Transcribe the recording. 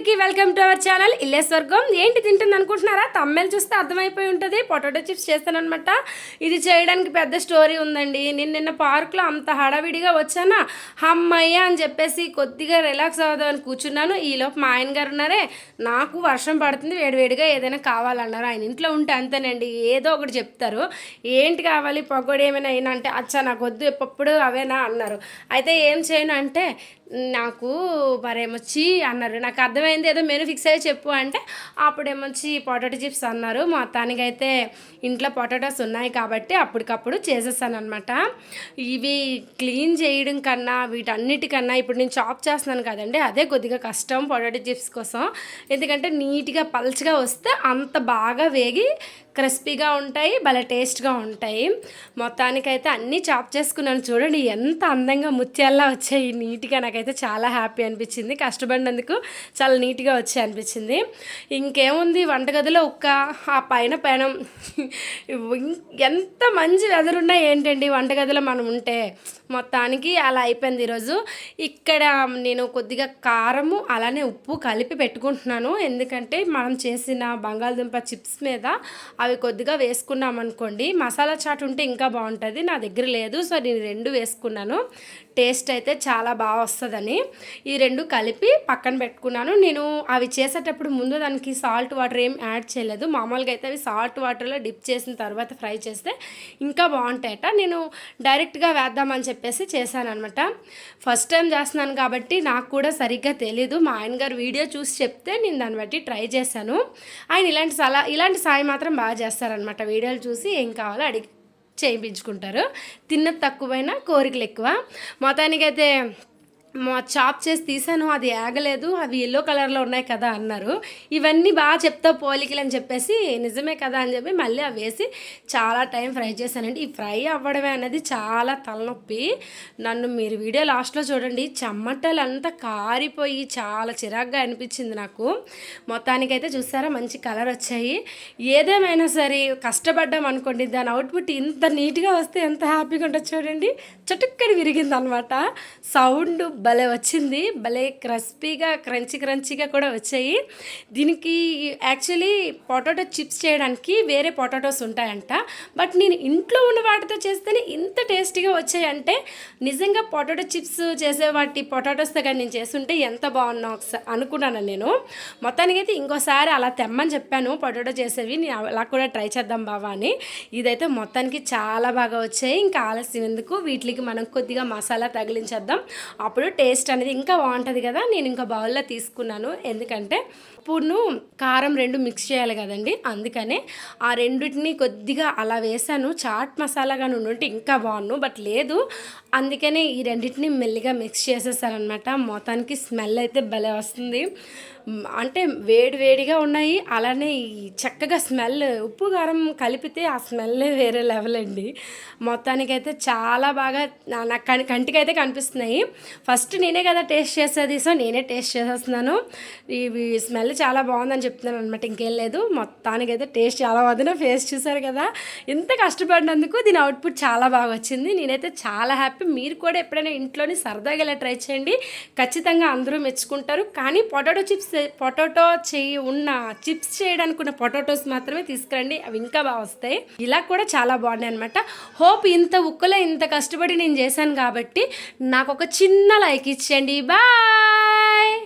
అందరికీ welcome to our channel ఇల్లే స్వర్గం. ఏంటి తింటుంది అనుకుంటున్నారా? తమ్మెలు చూస్తే అర్థమైపోయి ఉంటుంది. పొటాటో చిప్స్ చేస్తానమాట. ఇది చేయడానికి పెద్ద స్టోరీ ఉందండి. నేను నిన్న పార్క్లో అంత హడావిడిగా వచ్చానా, అమ్మయ్య అని చెప్పేసి కొద్దిగా రిలాక్స్ అవుదామని కూర్చున్నాను. ఈలోపు మా ఆయన గారు ఉన్నారే, నాకు వర్షం పడుతుంది, వేడివేడిగా ఏదైనా కావాలన్నారు. ఆయన ఇంట్లో ఉంటే అంతేనండి, ఏదో ఒకటి చెప్తారు. ఏంటి కావాలి, పకోడీ ఏమైనా అయినా అంటే అచ్చా నాకు వద్దు, ఎప్పుడు అవేనా అన్నారు. అయితే ఏం చేయను అంటే నాకు మరేమొచ్చి అన్నారు. నాకు అర్థమైంది, ఏదో మెనూ ఫిక్స్ అయ్యి చెప్పు అంటే అప్పుడేమొచ్చి పొటాటో చిప్స్ అన్నారు. మొత్తానికైతే ఇంట్లో పొటాటోస్ ఉన్నాయి కాబట్టి అప్పటికప్పుడు చేసేసాను అనమాట. ఇవి క్లీన్ చేయడం కన్నా వీటన్నిటికన్నా ఇప్పుడు నేను చాప్ చేస్తున్నాను కదండి, అదే కొద్దిగా కష్టం పొటాటో చిప్స్ కోసం. ఎందుకంటే నీట్గా పల్చగా వస్తే అంత బాగా వేగి క్రిస్పీగా ఉంటాయి, భలే టేస్ట్గా ఉంటాయి. మొత్తానికైతే అన్నీ చాప్ చేసుకున్నాను. చూడండి ఎంత అందంగా ముత్యాల్లా వచ్చాయి నీట్గా. నాకైతే చాలా హ్యాపీ అనిపించింది, కష్టపడినందుకు చాలా నీట్గా వచ్చాయి అనిపించింది. ఇంకేముంది, వంటగదిలో ఆ పైన పెనం ఎంత మంచి వెదర్ ఉన్నా ఏంటండి వంటగదిలో మనం ఉంటే. మొత్తానికి అలా అయిపోయింది ఈరోజు. ఇక్కడ నేను కొద్దిగా కారము అలానే ఉప్పు కలిపి పెట్టుకుంటున్నాను. ఎందుకంటే మనం చేసిన బంగాళదుంప చిప్స్ మీద అవి కొద్దిగా వేసుకున్నాం అనుకోండి, మసాలా చాట్ ఉంటే ఇంకా బాగుంటుంది. నా దగ్గర లేదు, సో నేను రెండు వేసుకున్నాను. టేస్ట్ అయితే చాలా బాగా వస్తుందని ఈ రెండు కలిపి పక్కన పెట్టుకున్నాను. నేను అవి చేసేటప్పుడు ముందు దానికి సాల్ట్ వాటర్ ఏం యాడ్ చేయలేదు. మామూలుగా అయితే అవి సాల్ట్ వాటర్లో డిప్ చేసిన తర్వాత ఫ్రై చేస్తే ఇంకా బాగుంటాయట. నేను డైరెక్ట్గా వేద్దామని చెప్పేసి చేశాను అనమాట. ఫస్ట్ టైం చేస్తున్నాను కాబట్టి నాకు కూడా సరిగ్గా తెలీదు. మా ఆయన గారు వీడియో చూసి చెప్తే నేను దాన్ని బట్టి ట్రై చేశాను. ఆయన ఇలాంటి సాయం మాత్రం బాగా చేస్తారనమాట. వీడియోలు చూసి ఏం కావాలో అడిగి చేయించుకుంటారు. తిన్నది తక్కువైనా కోరికలు ఎక్కువ. మొత్తానికైతే చాప్ చేసి తీసాను, అది ఆగలేదు, అవి ఎల్లో కలర్లో ఉన్నాయి కదా అన్నారు. ఇవన్నీ బాగా చెప్తా పోలికలు అని చెప్పేసి నిజమే కదా అని చెప్పి మళ్ళీ అవి వేసి చాలా టైం ఫ్రై చేశానండి. ఈ ఫ్రై అవ్వడమే అనేది చాలా తలనొప్పి. నన్ను మీరు వీడియో లాస్ట్లో చూడండి, చెమటలు అంతా కారిపోయి చాలా చిరాగ్గా అనిపించింది నాకు. మొత్తానికైతే చూసారా మంచి కలర్ వచ్చాయి. ఏదేమైనా సరే కష్టపడ్డాం అనుకోండి, దాని అవుట్పుట్ ఇంత నీట్గా వస్తే ఎంత హ్యాపీగా ఉంటుంది చూడండి. చటుక్కడి విరిగింది అనమాట. సౌండ్ భలే వచ్చింది, భలే క్రిస్పీగా క్రంచీగా కూడా వచ్చాయి. దీనికి యాక్చువల్లీ పొటాటో చిప్స్ చేయడానికి వేరే పొటాటోస్ ఉంటాయంట, బట్ నేను ఇంట్లో ఉన్న వాటితో చేస్తేనే ఇంత టేస్టీగా వచ్చాయంటే నిజంగా పొటాటో చిప్స్ చేసే వాటి పొటాటోస్తో కానీ నేను చేస్తుంటే ఎంత బాగున్నా ఒకసారి అనుకున్నాను నేను. మొత్తానికైతే ఇంకోసారి అలా తెమ్మని చెప్పాను పొటాటో చేసేవి, నేను అలా కూడా ట్రై చేద్దాం బావా అని. ఇదైతే మొత్తానికి చాలా బాగా వచ్చాయి. ఇంకా ఆలస్యం ఎందుకు, వీటికి మనం కొద్దిగా మసాలా తగిలించేద్దాం, అప్పుడు టేస్ట్ అనేది ఇంకా బాగుంటుంది కదా. నేను ఇంకా బౌల్లో తీసుకున్నాను, ఎందుకంటే ఉప్పును కారం రెండు మిక్స్ చేయాలి కదండి, అందుకనే ఆ రెండింటిని కొద్దిగా అలా వేసాను. చాట్ మసాలాగా ఉంటే ఇంకా బాగున్నాను, బట్ లేదు, అందుకనే ఈ రెండింటిని మెల్లిగా మిక్స్ చేసేసానమాట. మొత్తానికి స్మెల్ అయితే భలే వస్తుంది. అంటే వేడిగా ఉన్నాయి, అలానే చక్కగా స్మెల్, ఉప్పు కారం కలిపితే ఆ స్మెల్ వేరే లెవెల్ అండి. మొత్తానికైతే చాలా బాగా నాకు కంటికైతే కనిపిస్తున్నాయి. ఫస్ట్ నేనే కదా టేస్ట్ చేసేది, సో నేనే టేస్ట్ చేసేస్తున్నాను. ఇవి స్మెల్ చాలా బాగుందని చెప్తున్నాను అనమాట, ఇంకేం లేదు. మొత్తానికైతే టేస్ట్ చాలా బాగుంది. ఫేస్ చూసారు కదా, ఎంత కష్టపడినందుకు దీని అవుట్పుట్ చాలా బాగా వచ్చింది. నేనైతే చాలా హ్యాపీ. మీరు కూడా ఎప్పుడైనా ఇంట్లోని సరదాగా ఇలా ట్రై చేయండి, ఖచ్చితంగా అందరూ మెచ్చుకుంటారు. కానీ పొటాటో ఉన్న చిప్స్ చేయడానికి ఉన్న పొటాటోస్ మాత్రమే తీసుకురండి, అవి ఇంకా బాగా వస్తాయి. ఇలా కూడా చాలా బాగున్నాయి అనమాట. హోప్ ఇంత ఉక్కలో ఇంత కష్టపడి నేను చేశాను కాబట్టి నాకు ఒక చిన్న లైక్ ఇచ్చేయండి. బాయ్.